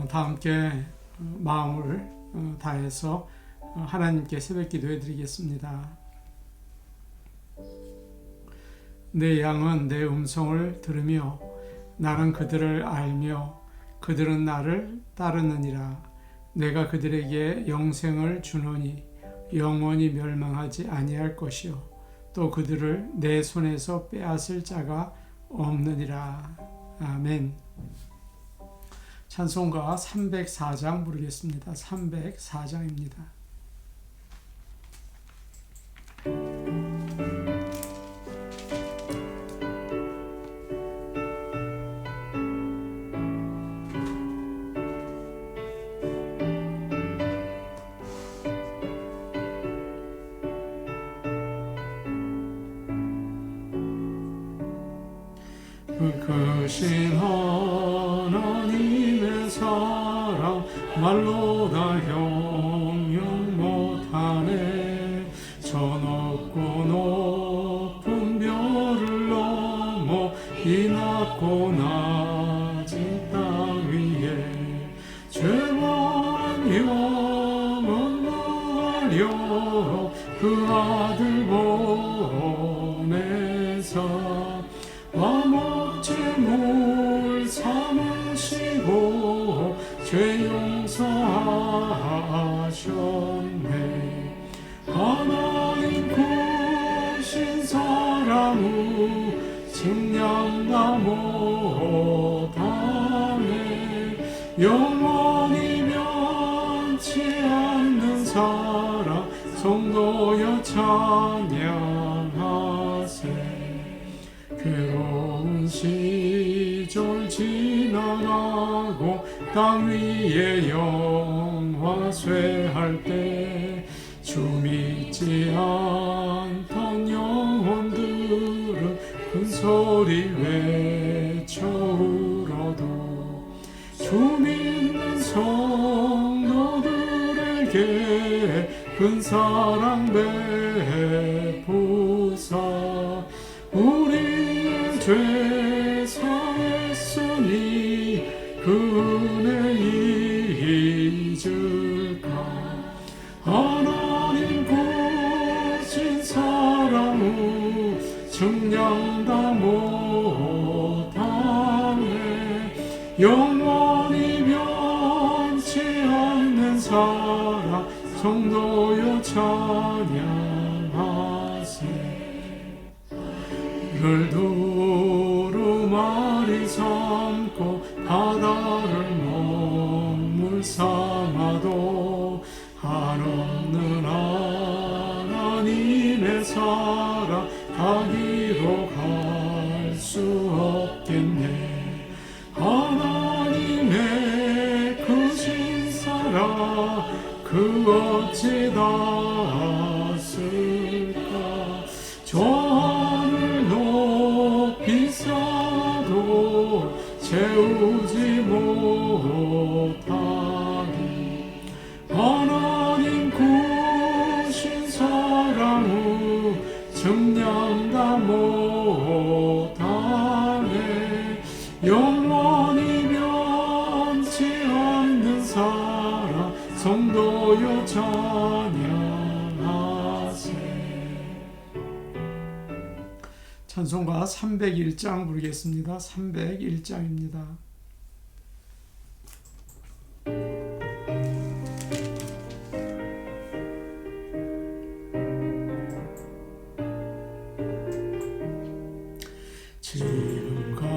다 함께 마음을 다해서 하나님께 새벽 기도해 드리겠습니다. 내 양은 내 음성을 들으며 나는 그들을 알며 그들은 나를 따르느니라. 내가 그들에게 영생을 주노니 영원히 멸망하지 아니할 것이요 또 그들을 내 손에서 빼앗을 자가 없느니라. 아멘. 찬송가 304장 부르겠습니다. 304장입니다. 크신 하나님의 사랑 말로 다 형용 못하네. 저 높고 높은 별을 넘어 이 낮고 낮은 땅 위에 죄만 영원 하려 그 아들 보내사 물 삼으시고 죄 용서하셨네. 하나님 크신 사랑을 측량다 못하네. 영원히 변치 않는 사랑 성도여 찬양하세. 괴로운 시절 지나가고 땅 위에 영화 쇠할 때 주 믿지 않던 영혼들은 큰 소리 외쳐 울어도 주 믿는 성도들에게 큰 사랑 베푸사 우리의 죄 사했으니 그 은혜 잊을까. 하나님 크신 사랑을 측량다 못하네. 영원히 변치 않는 사랑 성도여 찬양하세. 두루마리 삼고 바다를 먹물 삼아도 한없는 하나님의 사랑 가기로 갈 수 없겠네. 하나님의 크신 사랑 그 어찌 닿았을까. 저 하늘 높이 쌓아도 채우지 못하리. 하나님 크신 사랑을 측량다 못하네. 영원히 변치 않는 사랑 성도여 찬양하세. 찬송가 301장 부르겠습니다. 301장입니다.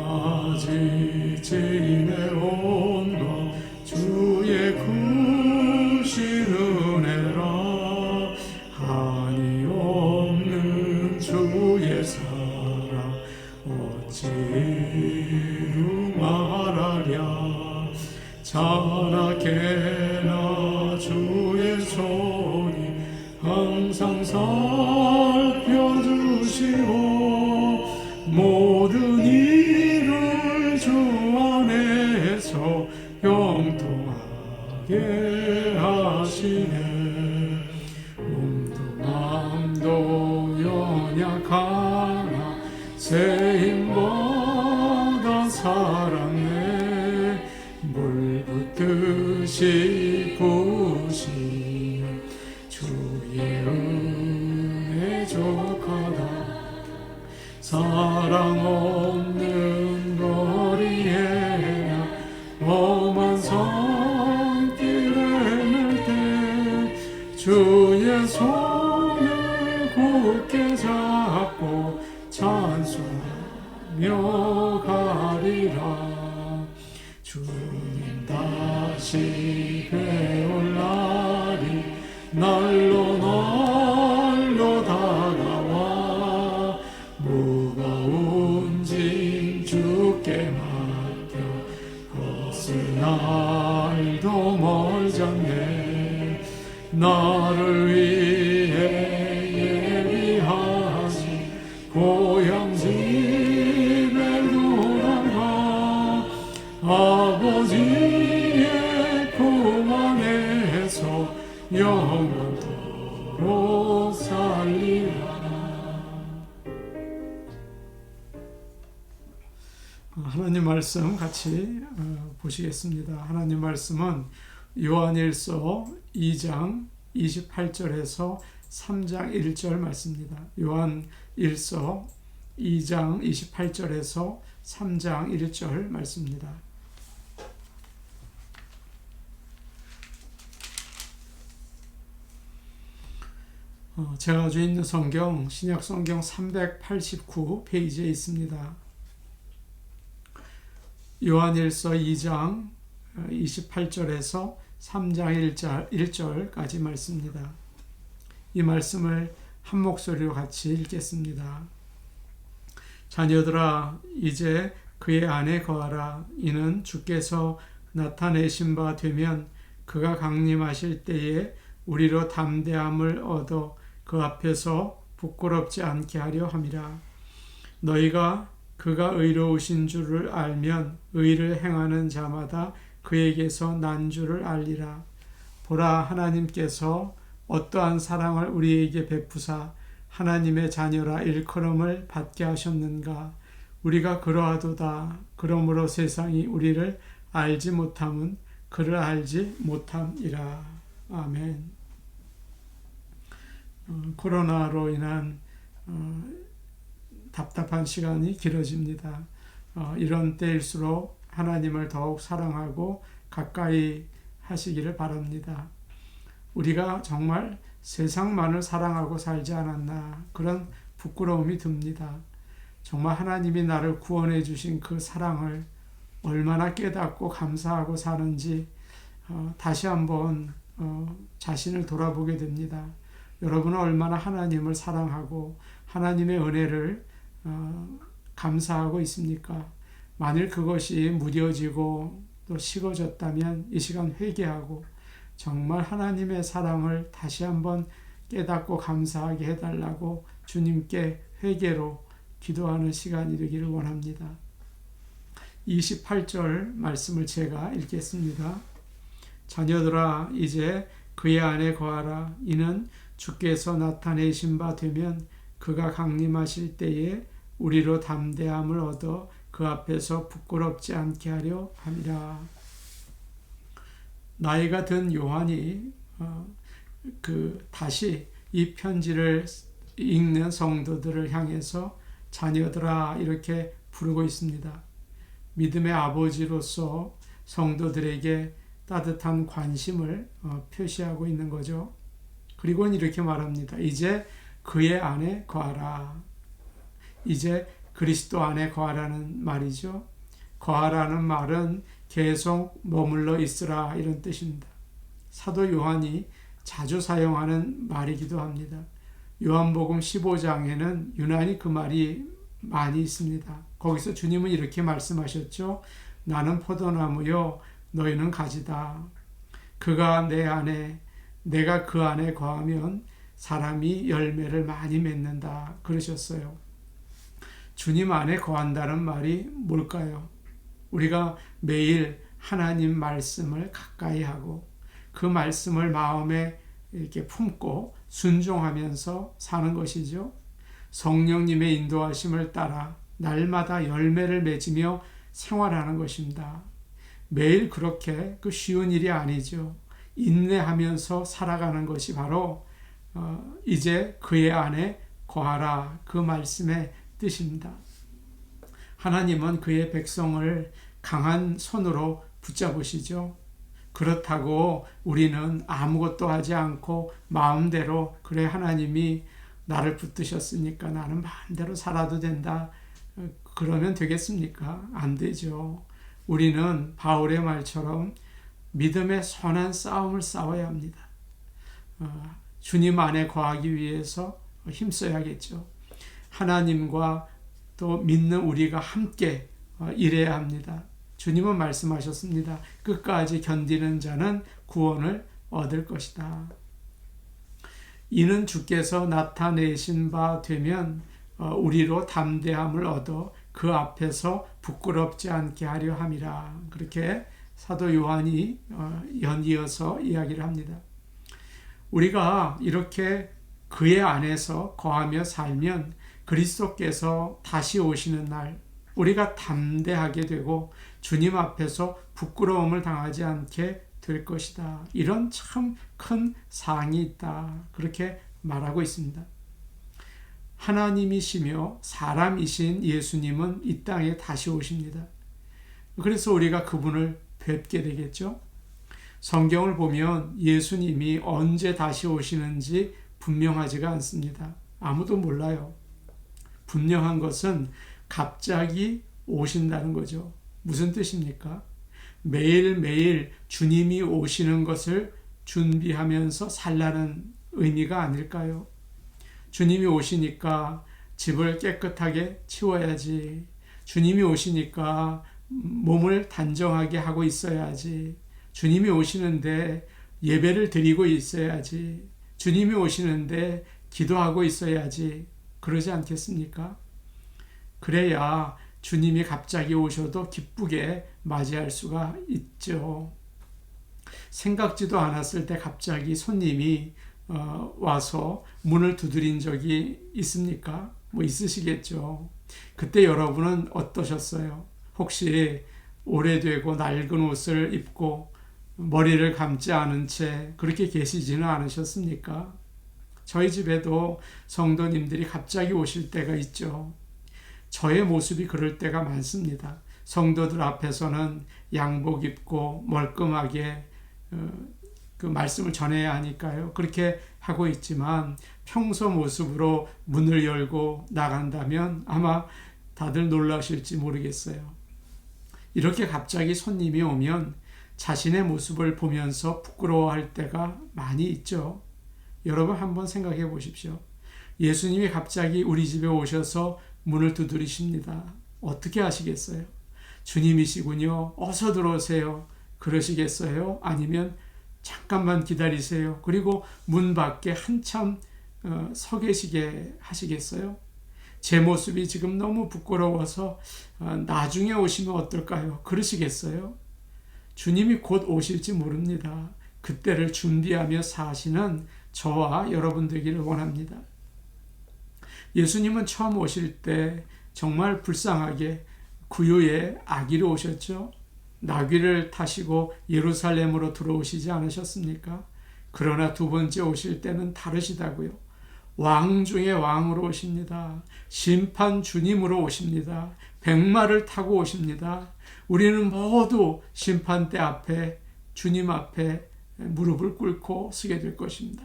지금까지 죄인의 온것 주의 크신 은혜라. 한이 없는 주의 사랑 어찌로 말하랴. 자나깨나 주의 손이 항상 살펴주시고 모든 일을 주 안에서 영통하게 하시네. 몸도 마음도 연약하나 새 힘보다 사랑해. 물 붓듯이 부으시 주의 은혜 족하다. 사랑 없는 거리에 험한 산길에 날 때 주의 손을 굳게 잡고 찬송하며 가리라. 주님 다시 배울 날이 날로 다가와 무거운 짐 주께 맡겨 벗을 날도 멀잖네. 나를 위해 예비하신 고향 집에 돌아가 아버지의 품 안에서 영원토록 살리라. 하나님 말씀 같이 보시겠습니다. 하나님 말씀은 요한일서 2장 28절에서 3장 1절 말씀입니다. 요한일서 2장 28절에서 3장 1절 말씀입니다. 제가 가지고 있는 성경, 신약 성경 389페이지에 있습니다. 요한일서 2장 28절에서 3장 1절까지 말씀입니다. 이 말씀을 한 목소리로 같이 읽겠습니다. 자녀들아, 이제 그의 안에 거하라. 이는 주께서 나타내신 바 되면 그가 강림하실 때에 우리로 담대함을 얻어 그 앞에서 부끄럽지 않게 하려 함이라. 너희가 그가 의로우신 줄을 알면 의를 행하는 자마다 그에게서 난 줄을 알리라. 보라, 하나님께서 어떠한 사랑을 우리에게 베푸사 하나님의 자녀라 일컬음을 받게 하셨는가. 우리가 그러하도다. 그러므로 세상이 우리를 알지 못함은 그를 알지 못함이라. 아멘. 코로나로 인한 답답한 시간이 길어집니다. 이런 때일수록 하나님을 더욱 사랑하고 가까이 하시기를 바랍니다. 우리가 정말 세상만을 사랑하고 살지 않았나 그런 부끄러움이 듭니다. 정말 하나님이 나를 구원해 주신 그 사랑을 얼마나 깨닫고 감사하고 사는지 다시 한번 자신을 돌아보게 됩니다. 여러분은 얼마나 하나님을 사랑하고 하나님의 은혜를 감사하고 있습니까? 만일 그것이 무뎌지고 또 식어졌다면 이 시간 회개하고 정말 하나님의 사랑을 다시 한번 깨닫고 감사하게 해달라고 주님께 회개로 기도하는 시간이 되기를 원합니다. 28절 말씀을 제가 읽겠습니다. 자녀들아, 이제 그의 안에 거하라. 이는 주께서 나타내신 바 되면 그가 강림하실 때에 우리로 담대함을 얻어 그 앞에서 부끄럽지 않게 하려 함이라. 나이가 든 요한이 다시 이 편지를 읽는 성도들을 향해서 자녀들아 이렇게 부르고 있습니다. 믿음의 아버지로서 성도들에게 따뜻한 관심을 표시하고 있는 거죠. 그리고는 이렇게 말합니다. 이제 그의 안에 거하라. 이제 그리스도 안에 거하라는 말이죠. 거하라는 말은 계속 머물러 있으라 이런 뜻입니다. 사도 요한이 자주 사용하는 말이기도 합니다. 요한복음 15장에는 유난히 그 말이 많이 있습니다. 거기서 주님은 이렇게 말씀하셨죠. 나는 포도나무요 너희는 가지다. 그가 내 안에 내가 그 안에 거하면 사람이 열매를 많이 맺는다 그러셨어요. 주님 안에 거한다는 말이 뭘까요? 우리가 매일 하나님 말씀을 가까이 하고 그 말씀을 마음에 이렇게 품고 순종하면서 사는 것이죠. 성령님의 인도하심을 따라 날마다 열매를 맺으며 생활하는 것입니다. 매일 그렇게 쉬운 일이 아니죠. 인내하면서 살아가는 것이 바로 이제 그의 안에 거하라, 그 말씀의 뜻입니다. 하나님은 그의 백성을 강한 손으로 붙잡으시죠. 그렇다고 우리는 아무것도 하지 않고 마음대로 그래 하나님이 나를 붙드셨으니까 나는 마음대로 살아도 된다, 그러면 되겠습니까? 안 되죠. 우리는 바울의 말처럼 믿음의 선한 싸움을 싸워야 합니다. 주님 안에 거하기 위해서 힘써야겠죠. 하나님과 또 믿는 우리가 함께 일해야 합니다. 주님은 말씀하셨습니다. 끝까지 견디는 자는 구원을 얻을 것이다. 이는 주께서 나타내신 바 되면 우리로 담대함을 얻어 그 앞에서 부끄럽지 않게 하려 함이라. 그렇게 사도 요한이 연이어서 이야기를 합니다. 우리가 이렇게 그의 안에서 거하며 살면 그리스도께서 다시 오시는 날 우리가 담대하게 되고 주님 앞에서 부끄러움을 당하지 않게 될 것이다. 이런 참 큰 사항이 있다. 그렇게 말하고 있습니다. 하나님이시며 사람이신 예수님은 이 땅에 다시 오십니다. 그래서 우리가 그분을 뵙게 되겠죠. 성경을 보면 예수님이 언제 다시 오시는지 분명하지가 않습니다. 아무도 몰라요. 분명한 것은 갑자기 오신다는 거죠. 무슨 뜻입니까? 매일매일 주님이 오시는 것을 준비하면서 살라는 의미가 아닐까요? 주님이 오시니까 집을 깨끗하게 치워야지. 주님이 오시니까 몸을 단정하게 하고 있어야지. 주님이 오시는데 예배를 드리고 있어야지. 주님이 오시는데 기도하고 있어야지. 그러지 않겠습니까? 그래야 주님이 갑자기 오셔도 기쁘게 맞이할 수가 있죠. 생각지도 않았을 때 갑자기 손님이 와서 문을 두드린 적이 있습니까? 있으시겠죠. 그때 여러분은 어떠셨어요? 혹시 오래되고 낡은 옷을 입고 머리를 감지 않은 채 그렇게 계시지는 않으셨습니까? 저희 집에도 성도님들이 갑자기 오실 때가 있죠. 저의 모습이 그럴 때가 많습니다. 성도들 앞에서는 양복 입고 멀끔하게 그 말씀을 전해야 하니까요. 그렇게 하고 있지만 평소 모습으로 문을 열고 나간다면 아마 다들 놀라실지 모르겠어요. 이렇게 갑자기 손님이 오면 자신의 모습을 보면서 부끄러워할 때가 많이 있죠. 여러분 한번 생각해 보십시오. 예수님이 갑자기 우리 집에 오셔서 문을 두드리십니다. 어떻게 하시겠어요? 주님이시군요. 어서 들어오세요. 그러시겠어요? 아니면 잠깐만 기다리세요. 그리고 문 밖에 한참 서 계시게 하시겠어요? 제 모습이 지금 너무 부끄러워서 나중에 오시면 어떨까요? 그러시겠어요? 주님이 곧 오실지 모릅니다. 그때를 준비하며 사시는 저와 여러분 되기를 원합니다. 예수님은 처음 오실 때 정말 불쌍하게 구유의 아기로 오셨죠. 나귀를 타시고 예루살렘으로 들어오시지 않으셨습니까? 그러나 두 번째 오실 때는 다르시다고요. 왕 중에 왕으로 오십니다. 심판 주님으로 오십니다. 백마를 타고 오십니다. 우리는 모두 심판대 앞에 주님 앞에 무릎을 꿇고 서게 될 것입니다.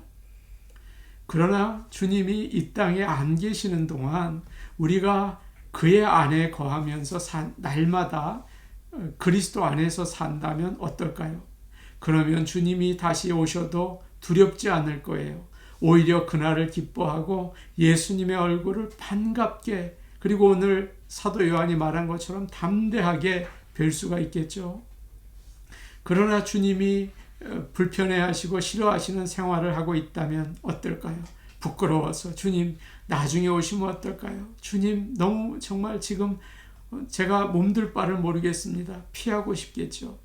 그러나 주님이 이 땅에 안 계시는 동안 우리가 그의 안에 거하면서 날마다 그리스도 안에서 산다면 어떨까요? 그러면 주님이 다시 오셔도 두렵지 않을 거예요. 오히려 그날을 기뻐하고 예수님의 얼굴을 반갑게, 그리고 오늘 사도 요한이 말한 것처럼 담대하게 뵐 수가 있겠죠. 그러나 주님이 불편해하시고 싫어하시는 생활을 하고 있다면 어떨까요? 부끄러워서 주님 나중에 오시면 어떨까요? 주님 너무 정말 지금 제가 몸둘 바를 모르겠습니다. 피하고 싶겠죠.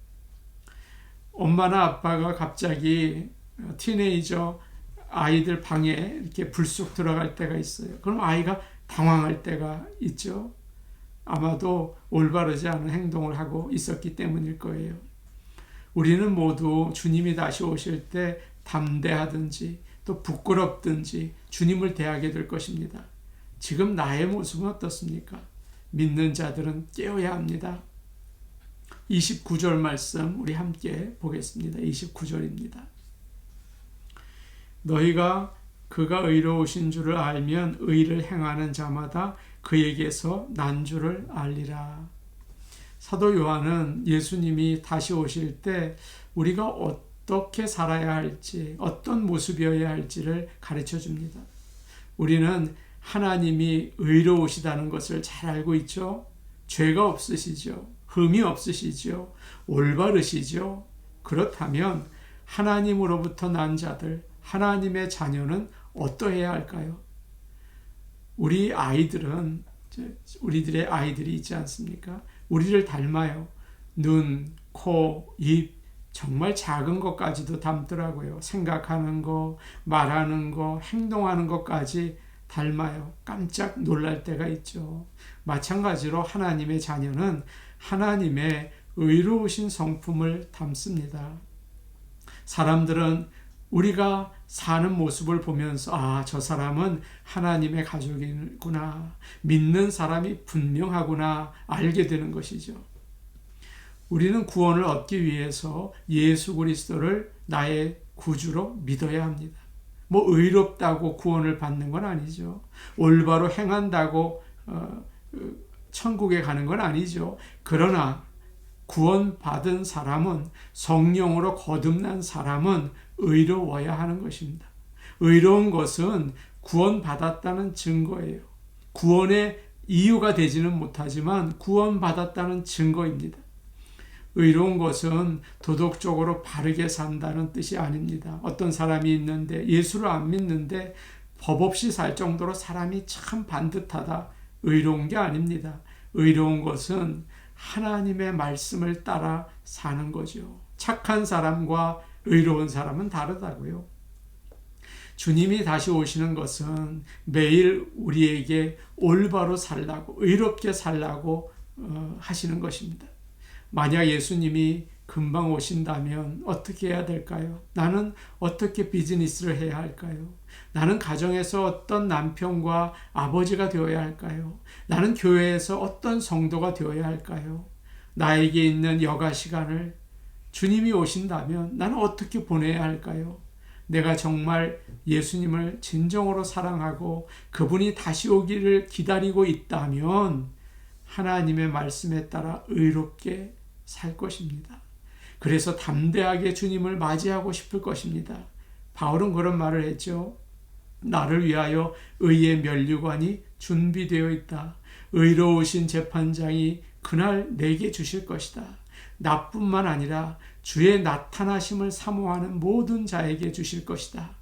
엄마나 아빠가 갑자기 티네이저 아이들 방에 이렇게 불쑥 들어갈 때가 있어요. 그럼 아이가 당황할 때가 있죠. 아마도 올바르지 않은 행동을 하고 있었기 때문일 거예요. 우리는 모두 주님이 다시 오실 때 담대하든지 또 부끄럽든지 주님을 대하게 될 것입니다. 지금 나의 모습은 어떻습니까? 믿는 자들은 깨어야 합니다. 29절 말씀 우리 함께 보겠습니다. 29절입니다. 너희가 그가 의로우신 줄을 알면 의를 행하는 자마다 그에게서 난 줄을 알리라. 사도 요한은 예수님이 다시 오실 때 우리가 어떻게 살아야 할지, 어떤 모습이어야 할지를 가르쳐 줍니다. 우리는 하나님이 의로우시다는 것을 잘 알고 있죠. 죄가 없으시죠. 흠이 없으시죠. 올바르시죠. 그렇다면 하나님으로부터 난 자들, 하나님의 자녀는 어떠해야 할까요? 우리들의 아이들이 있지 않습니까? 우리를 닮아요. 눈, 코, 입, 정말 작은 것까지도 닮더라고요. 생각하는 거, 말하는 거, 행동하는 것까지 닮아요. 깜짝 놀랄 때가 있죠. 마찬가지로 하나님의 자녀는 하나님의 의로우신 성품을 담습니다. 사람들은 우리가 사는 모습을 보면서 저 사람은 하나님의 가족이구나, 믿는 사람이 분명하구나 알게 되는 것이죠. 우리는 구원을 얻기 위해서 예수 그리스도를 나의 구주로 믿어야 합니다. 의롭다고 구원을 받는 건 아니죠. 올바로 행한다고 천국에 가는 건 아니죠. 그러나 구원받은 사람은, 성령으로 거듭난 사람은 의로워야 하는 것입니다. 의로운 것은 구원받았다는 증거예요. 구원의 이유가 되지는 못하지만 구원받았다는 증거입니다. 의로운 것은 도덕적으로 바르게 산다는 뜻이 아닙니다. 어떤 사람이 있는데 예수를 안 믿는데 법 없이 살 정도로 사람이 참 반듯하다. 의로운 게 아닙니다. 의로운 것은 하나님의 말씀을 따라 사는 거죠. 착한 사람과 의로운 사람은 다르다고요. 주님이 다시 오시는 것은 매일 우리에게 올바로 살라고, 의롭게 살라고 하시는 것입니다. 만약 예수님이 금방 오신다면 어떻게 해야 될까요? 나는 어떻게 비즈니스를 해야 할까요? 나는 가정에서 어떤 남편과 아버지가 되어야 할까요? 나는 교회에서 어떤 성도가 되어야 할까요? 나에게 있는 여가 시간을 주님이 오신다면 나는 어떻게 보내야 할까요? 내가 정말 예수님을 진정으로 사랑하고 그분이 다시 오기를 기다리고 있다면 하나님의 말씀에 따라 의롭게 살 것입니다. 그래서 담대하게 주님을 맞이하고 싶을 것입니다. 바울은 그런 말을 했죠. 나를 위하여 의의 면류관이 준비되어 있다. 의로우신 재판장이 그날 내게 주실 것이다. 나뿐만 아니라 주의 나타나심을 사모하는 모든 자에게 주실 것이다.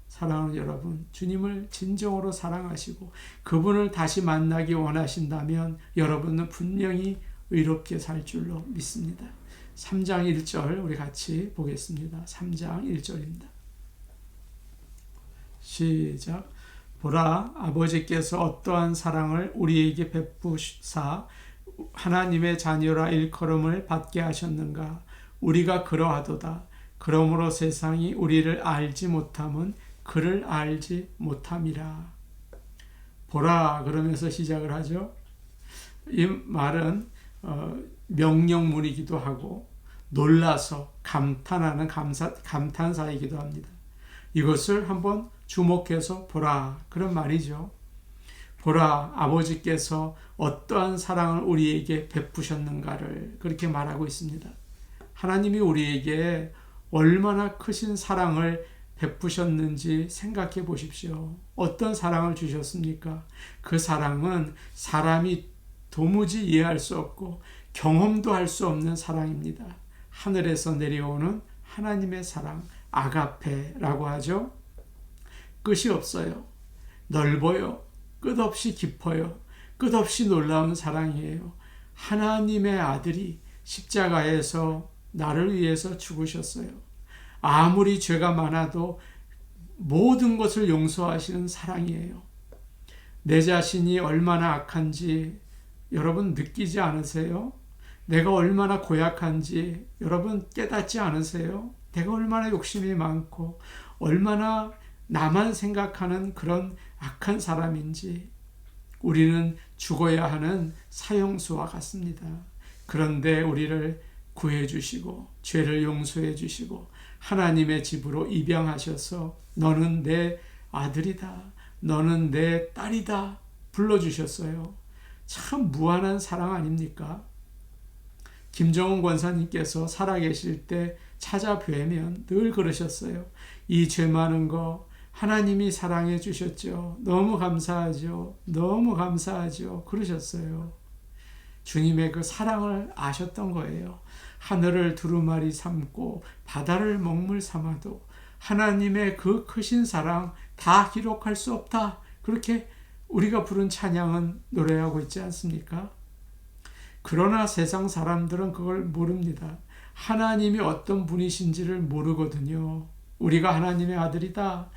사랑하는 여러분, 주님을 진정으로 사랑하시고 그분을 다시 만나기 원하신다면 여러분은 분명히 의롭게 살 줄로 믿습니다. 3장 1절 우리 같이 보겠습니다. 3장 1절입니다. 시작. 보라, 아버지께서 어떠한 사랑을 우리에게 베푸사 하나님의 자녀라 일컬음을 받게 하셨는가. 우리가 그러하도다. 그러므로 세상이 우리를 알지 못함은 그를 알지 못함이라. 보라 그러면서 시작을 하죠. 이 말은 명령문이기도 하고 놀라서 감탄하는 감탄사이기도 합니다. 이것을 한번 주목해서 보라 그런 말이죠. 보라, 아버지께서 어떠한 사랑을 우리에게 베푸셨는가를 그렇게 말하고 있습니다. 하나님이 우리에게 얼마나 크신 사랑을 베푸셨는지 생각해 보십시오. 어떤 사랑을 주셨습니까? 그 사랑은 사람이 도무지 이해할 수 없고 경험도 할 수 없는 사랑입니다. 하늘에서 내려오는 하나님의 사랑, 아가페라고 하죠. 끝이 없어요. 넓어요. 끝없이 깊어요. 끝없이 놀라운 사랑이에요. 하나님의 아들이 십자가에서 나를 위해서 죽으셨어요. 아무리 죄가 많아도 모든 것을 용서하시는 사랑이에요. 내 자신이 얼마나 악한지 여러분 느끼지 않으세요? 내가 얼마나 고약한지 여러분 깨닫지 않으세요? 내가 얼마나 욕심이 많고 얼마나 나만 생각하는 그런 악한 사람인지. 우리는 죽어야 하는 사형수와 같습니다. 그런데 우리를 구해주시고 죄를 용서해 주시고 하나님의 집으로 입양하셔서 너는 내 아들이다, 너는 내 딸이다 불러주셨어요. 참 무한한 사랑 아닙니까? 김정은 권사님께서 살아계실 때 찾아뵈면 늘 그러셨어요. 이 죄 많은 거 하나님이 사랑해 주셨죠. 너무 감사하죠. 너무 감사하죠. 그러셨어요. 주님의 그 사랑을 아셨던 거예요. 하늘을 두루마리 삼고 바다를 먹물 삼아도 하나님의 그 크신 사랑 다 기록할 수 없다. 그렇게 우리가 부른 찬양은 노래하고 있지 않습니까? 그러나 세상 사람들은 그걸 모릅니다. 하나님이 어떤 분이신지를 모르거든요. 우리가 하나님의 아들이다,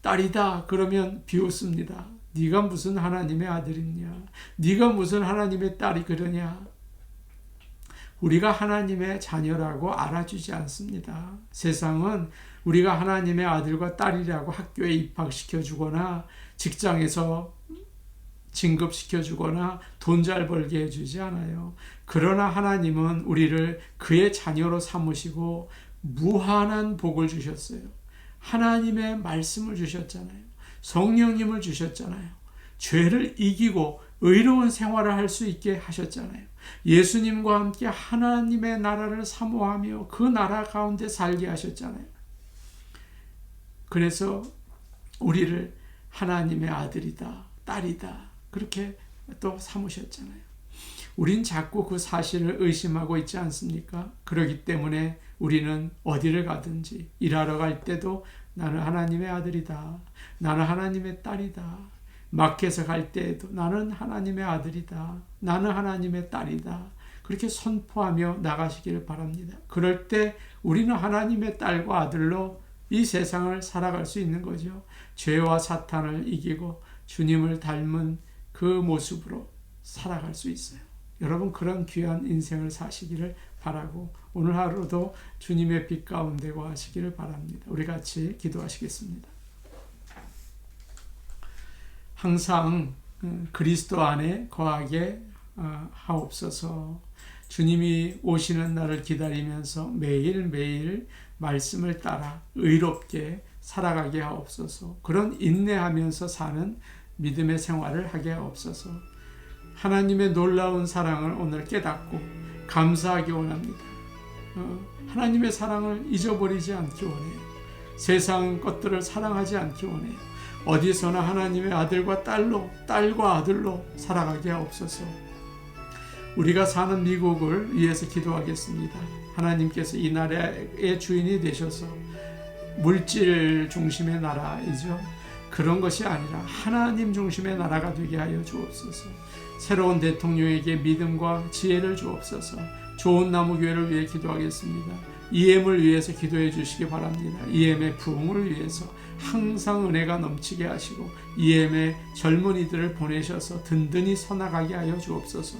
딸이다 그러면 비웃습니다. 네가 무슨 하나님의 아들이냐? 네가 무슨 하나님의 딸이 그러냐? 우리가 하나님의 자녀라고 알아주지 않습니다. 세상은 우리가 하나님의 아들과 딸이라고 학교에 입학시켜주거나 직장에서 진급시켜주거나 돈 잘 벌게 해주지 않아요. 그러나 하나님은 우리를 그의 자녀로 삼으시고 무한한 복을 주셨어요. 하나님의 말씀을 주셨잖아요. 성령님을 주셨잖아요. 죄를 이기고 의로운 생활을 할 수 있게 하셨잖아요. 예수님과 함께 하나님의 나라를 사모하며 그 나라 가운데 살게 하셨잖아요. 그래서 우리를 하나님의 아들이다, 딸이다 그렇게 또 삼으셨잖아요. 우린 자꾸 그 사실을 의심하고 있지 않습니까? 그렇기 때문에 우리는 어디를 가든지 일하러 갈 때도 나는 하나님의 아들이다, 나는 하나님의 딸이다, 마켓에 갈 때에도 나는 하나님의 아들이다, 나는 하나님의 딸이다 그렇게 선포하며 나가시기를 바랍니다. 그럴 때 우리는 하나님의 딸과 아들로 이 세상을 살아갈 수 있는 거죠. 죄와 사탄을 이기고 주님을 닮은 그 모습으로 살아갈 수 있어요. 여러분 그런 귀한 인생을 사시기를 바라고 오늘 하루도 주님의 빛 가운데 거하시기를 바랍니다. 우리 같이 기도하시겠습니다. 항상 그리스도 안에 거하게 하옵소서. 주님이 오시는 날을 기다리면서 매일매일 말씀을 따라 의롭게 살아가게 하옵소서. 그런 인내하면서 사는 믿음의 생활을 하게 하옵소서. 하나님의 놀라운 사랑을 오늘 깨닫고 감사하기 원합니다. 하나님의 사랑을 잊어버리지 않기 원해요. 세상 것들을 사랑하지 않기 원해요. 어디서나 하나님의 아들과 딸로, 딸과 아들로 살아가게 하옵소서. 우리가 사는 미국을 위해서 기도하겠습니다. 하나님께서 이 나라의 주인이 되셔서 물질 중심의 나라이죠. 그런 것이 아니라 하나님 중심의 나라가 되게 하여 주옵소서. 새로운 대통령에게 믿음과 지혜를 주옵소서. 좋은 나무교회를 위해 기도하겠습니다. EM을 위해서 기도해 주시기 바랍니다. EM의 부흥을 위해서 항상 은혜가 넘치게 하시고 EM의 젊은이들을 보내셔서 든든히 서나가게 하여 주옵소서.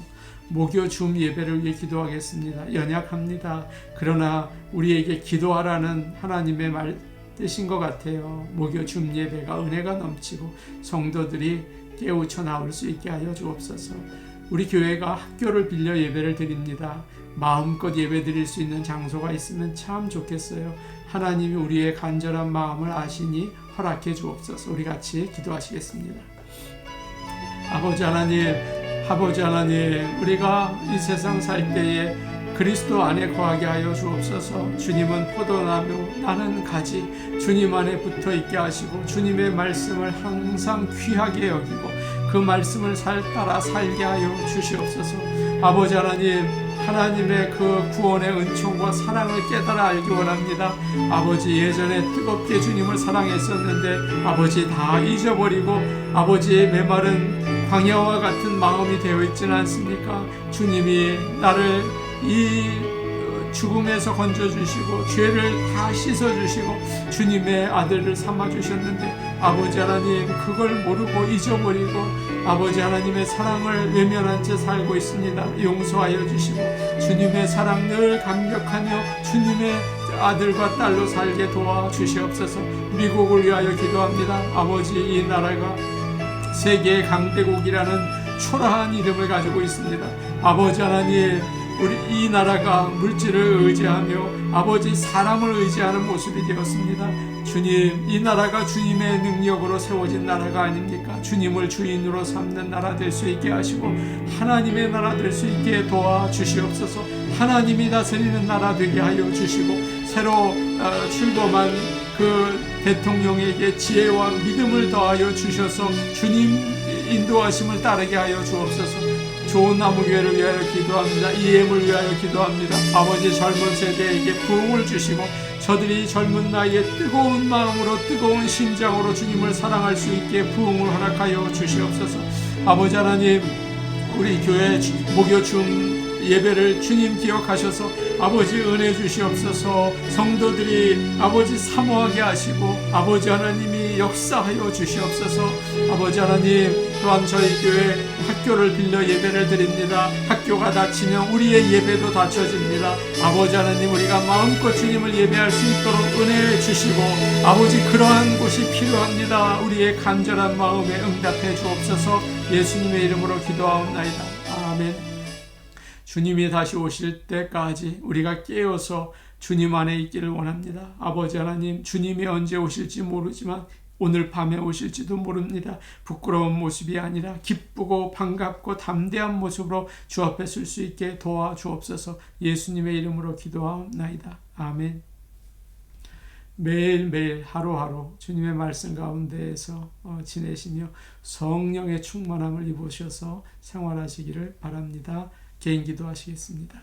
목요 줌 예배를 위해 기도하겠습니다. 연약합니다. 그러나 우리에게 기도하라는 하나님의 말 뜻인 것 같아요. 목요 줌 예배가 은혜가 넘치고 성도들이 깨우쳐 나올 수 있게 하여 주옵소서. 우리 교회가 학교를 빌려 예배를 드립니다. 마음껏 예배 드릴 수 있는 장소가 있으면 참 좋겠어요. 하나님이 우리의 간절한 마음을 아시니 허락해 주옵소서. 우리 같이 기도하시겠습니다. 아버지 하나님, 우리가 이 세상 살 때에 그리스도 안에 거하게 하여 주옵소서. 주님은 포도나무, 나는 가지. 주님 안에 붙어 있게 하시고 주님의 말씀을 항상 귀하게 여기고 그 말씀을 따라 살게 하여 주시옵소서. 아버지 하나님의 그 구원의 은총과 사랑을 깨달아 알기 원합니다. 아버지 예전에 뜨겁게 주님을 사랑했었는데 아버지 다 잊어버리고 아버지의 메마른 광야와 같은 마음이 되어 있지는 않습니까? 주님이 나를 이 죽음에서 건져주시고 죄를 다 씻어주시고 주님의 아들을 삼아주셨는데 아버지 하나님 그걸 모르고 잊어버리고 아버지 하나님의 사랑을 외면한 채 살고 있습니다. 용서하여 주시고 주님의 사랑 늘 감격하며 주님의 아들과 딸로 살게 도와주시옵소서. 미국을 위하여 기도합니다. 아버지, 이 나라가 세계의 강대국이라는 초라한 이름을 가지고 있습니다. 아버지 하나님, 우리 이 나라가 물질을 의지하며 아버지 사람을 의지하는 모습이 되었습니다. 주님, 이 나라가 주님의 능력으로 세워진 나라가 아닙니까? 주님을 주인으로 삼는 나라 될 수 있게 하시고 하나님의 나라 될 수 있게 도와주시옵소서. 하나님이 다스리는 나라 되게 하여 주시고 새로 출범한 그 대통령에게 지혜와 믿음을 더하여 주셔서 주님 인도하심을 따르게 하여 주옵소서. 좋은 나무교회를 위하여 기도합니다. EM을 위하여 기도합니다. 아버지, 젊은 세대에게 부흥을 주시고 저들이 젊은 나이에 뜨거운 마음으로 뜨거운 심장으로 주님을 사랑할 수 있게 부흥을 허락하여 주시옵소서. 아버지 하나님, 우리 교회 목요중 예배를 주님 기억하셔서 아버지 은혜 주시옵소서. 성도들이 아버지 사모하게 하시고 아버지 하나님이 역사하여 주시옵소서. 아버지 하나님, 또한 저희 교회 학교를 빌려 예배를 드립니다. 학교가 닫히면 우리의 예배도 닫혀집니다. 아버지 하나님, 우리가 마음껏 주님을 예배할 수 있도록 은혜 주시고 아버지, 그러한 곳이 필요합니다. 우리의 간절한 마음에 응답해 주옵소서. 예수님의 이름으로 기도하옵나이다. 아멘. 주님이 다시 오실 때까지 우리가 깨어서 주님 안에 있기를 원합니다. 아버지 하나님, 주님이 언제 오실지 모르지만 오늘 밤에 오실지도 모릅니다. 부끄러운 모습이 아니라 기쁘고 반갑고 담대한 모습으로 주 앞에 설 수 있게 도와주옵소서. 예수님의 이름으로 기도하옵나이다. 아멘. 매일매일 하루하루 주님의 말씀 가운데에서 지내시며 성령의 충만함을 입으셔서 생활하시기를 바랍니다. 개인 기도하시겠습니다.